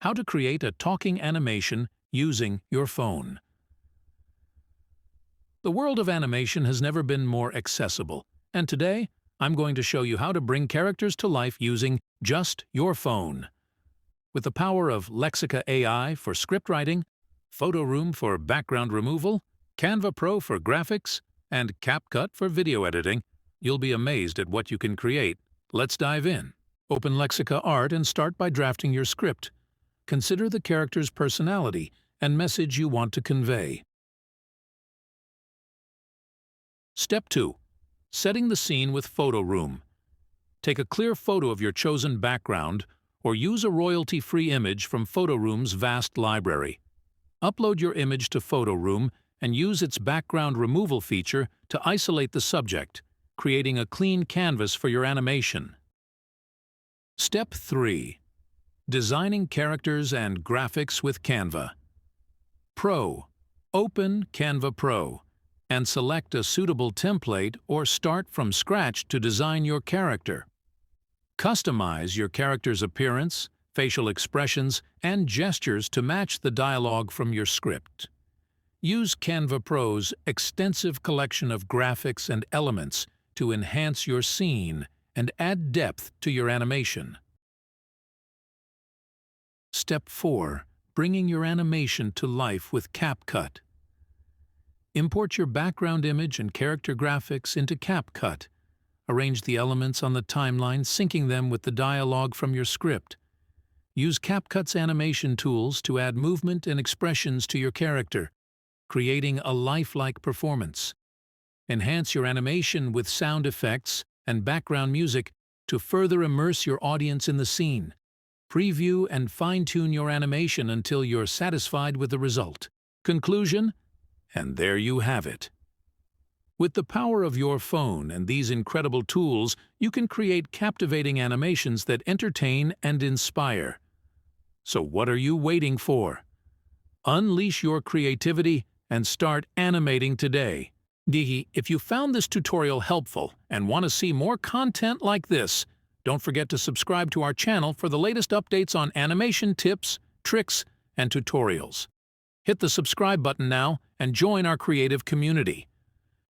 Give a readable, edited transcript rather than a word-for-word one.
How to create a talking animation using your phone. The world of animation has never been more accessible, and today I'm going to show you how to bring characters to life using just your phone. With the power of Lexica AI for script writing, Photo Room for background removal, Canva Pro for graphics, and CapCut for video editing, you'll be amazed at what you can create. Let's dive in. Open Lexica Art and start by drafting your script. Consider the character's personality and message you want to convey. Step 2. Setting the scene with Photo Room. Take a clear photo of your chosen background or use a royalty-free image from Photo Room's vast library. Upload your image to Photo Room and use its background removal feature to isolate the subject, creating a clean canvas for your animation. Step 3. Designing characters and graphics with Canva. Pro. Open Canva Pro and select a suitable template or start from scratch to design your character. Customize your character's appearance, facial expressions, and gestures to match the dialogue from your script. Use Canva Pro's extensive collection of graphics and elements to enhance your scene and add depth to your animation. Step 4. Bringing your animation to life with CapCut. Import your background image and character graphics into CapCut. Arrange the elements on the timeline, syncing them with the dialogue from your script. Use CapCut's animation tools to add movement and expressions to your character, creating a lifelike performance. Enhance your animation with sound effects and background music to further immerse your audience in the scene. Preview and fine-tune your animation until you're satisfied with the result. Conclusion? And there you have it. With the power of your phone and these incredible tools, you can create captivating animations that entertain and inspire. So what are you waiting for? Unleash your creativity and start animating today. If you found this tutorial helpful and want to see more content like this, don't forget to subscribe to our channel for the latest updates on animation tips, tricks, and tutorials. Hit the subscribe button now and join our creative community.